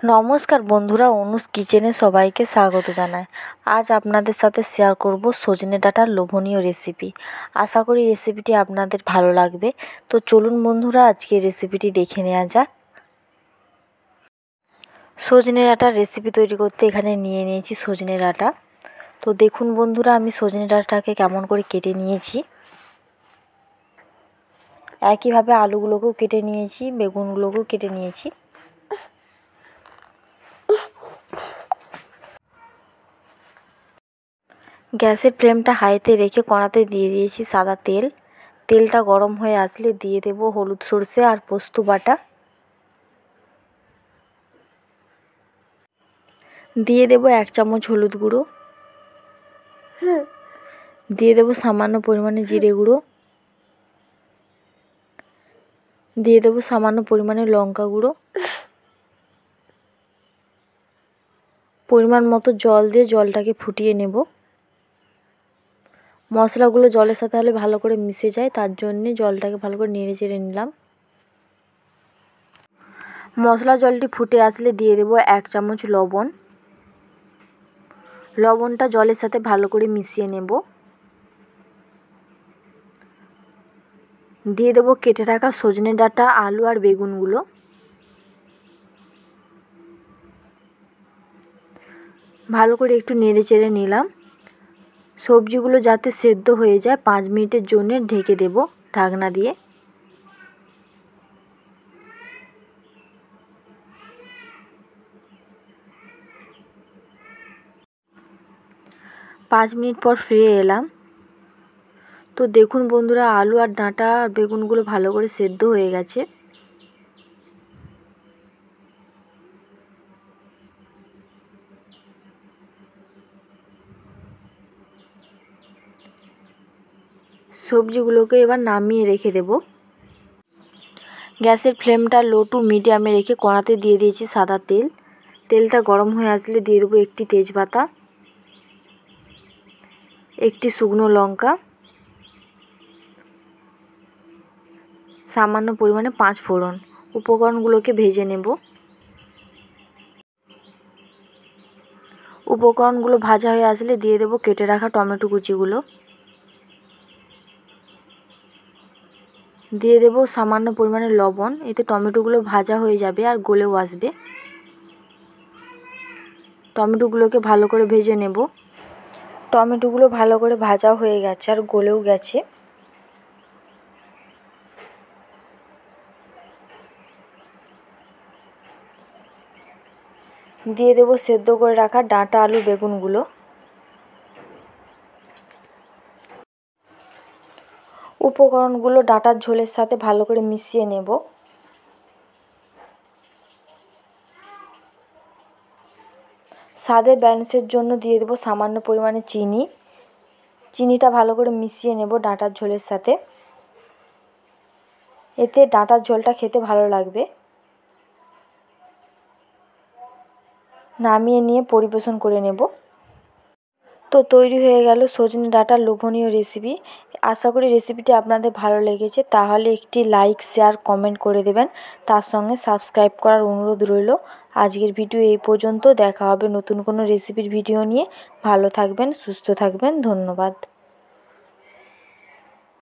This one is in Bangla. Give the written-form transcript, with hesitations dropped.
নমস্কার বন্ধুরা, অনুস কিচেনে সবাইকে স্বাগত জানাই। আজ আপনাদের সাথে শেয়ার করব সজনে ডাঁটার লোভনীয় রেসিপি। আশা করি রেসিপিটি আপনাদের ভালো লাগবে। তো চলুন বন্ধুরা, আজকে রেসিপিটি দেখে নেওয়া যাক। সজনে ডাঁটার রেসিপি তৈরি করতে এখানে নিয়ে নিয়েছি সজনে ডাঁটা। তো দেখুন বন্ধুরা, আমি সজনে ডাঁটাটাকে কেমন করে কেটে নিয়েছি। একইভাবে আলুগুলোকেও কেটে নিয়েছি, বেগুনগুলোকেও কেটে নিয়েছি। গ্যাসের ফ্লেমটা হাইতে রেখে কড়াতে দিয়ে দিয়েছি সাদা তেল। তেলটা গরম হয়ে আসলে দিয়ে দেব হলুদ, সরষে আর পোস্ত বাটা। দিয়ে দেব 1 চামচ হলুদ গুঁড়ো। দিয়ে দেব সামান্য পরিমাণে জিরে গুঁড়ো। দিয়ে দেব সামান্য পরিমাণে লঙ্কা গুঁড়ো। পরিমাণ মতো জল দিয়ে জলটাকে ফুটিয়ে নেব। মশলাগুলো জলের সাথে হলে ভালো করে মিশে যায়, তার জন্যে জলটাকে ভালো করে নেড়ে চেড়ে নিলাম। মশলা জলটি ফুটে আসলে দিয়ে দেব 1 চামচ লবণ। লবণটা জলের সাথে ভালো করে মিশিয়ে নেব। দিয়ে দেব কেটে রাখা সজনে ডাঁটা, আলু আর বেগুনগুলো। ভালো করে একটু নেড়ে চেড়ে নিলাম। সবজিগুলো যাতে সেদ্ধ হয়ে যায় 5 মিনিটের জন্য ঢেকে দেব ঢাকনা দিয়ে। পাঁচ মিনিট পর ফিরে এলাম। তো দেখুন বন্ধুরা, আলু আর ডাঁটা আর বেগুনগুলো ভালো করে সেদ্ধ হয়ে গেছে। সবজিগুলোকে এবার নামিয়ে রেখে দেব। গ্যাসের ফ্লেমটা লো টু মিডিয়ামে রেখে কড়াতে দিয়ে দিয়েছি সাদা তেল। তেলটা গরম হয়ে আসলে দিয়ে দেবো একটি তেজপাতা, একটি শুকনো লঙ্কা, সামান্য পরিমাণে 5 ফোড়ন। উপকরণগুলোকে ভেজে নেব। উপকরণগুলো ভাজা হয়ে আসলে দিয়ে দেব কেটে রাখা টমেটো কুচিগুলো। দিয়ে দেব সামান্য পরিমাণে লবণ, এতে টমেটোগুলো ভাজা হয়ে যাবে আর গলেও আসবে। টমেটোগুলোকে ভালো করে ভেজে নেব। টমেটোগুলো ভালো করে ভাজা হয়ে গেছে আর গলেও গেছে। দিয়ে দেব সেদ্ধ করে রাখা ডাঁটা, আলু, বেগুনগুলো। উপকরণগুলো ডাঁটার ঝোলের সাথে ভালো করে মিশিয়ে নেব। স্বাদের ব্যালেন্সের জন্য দিয়ে দেব সামান্য পরিমাণে চিনি। চিনিটা ভালো করে মিশিয়ে নেব ডাঁটার ঝোলের সাথে। এতে ডাঁটার ঝোলটা খেতে ভালো লাগবে। নামিয়ে নিয়ে পরিবেশন করে নেব। তো তৈরি হয়ে গেল সজনে ডাঁটার লোভনীয় রেসিপি। আশা করি রেসিপিটি আপনাদের ভালো লেগেছে। তাহলে একটি লাইক, শেয়ার, কমেন্ট করে দেবেন। তার সঙ্গে সাবস্ক্রাইব করার অনুরোধ রইল। আজকের ভিডিও এই পর্যন্ত। দেখা হবে নতুন কোনো রেসিপির ভিডিও নিয়ে। ভালো থাকবেন, সুস্থ থাকবেন। ধন্যবাদ।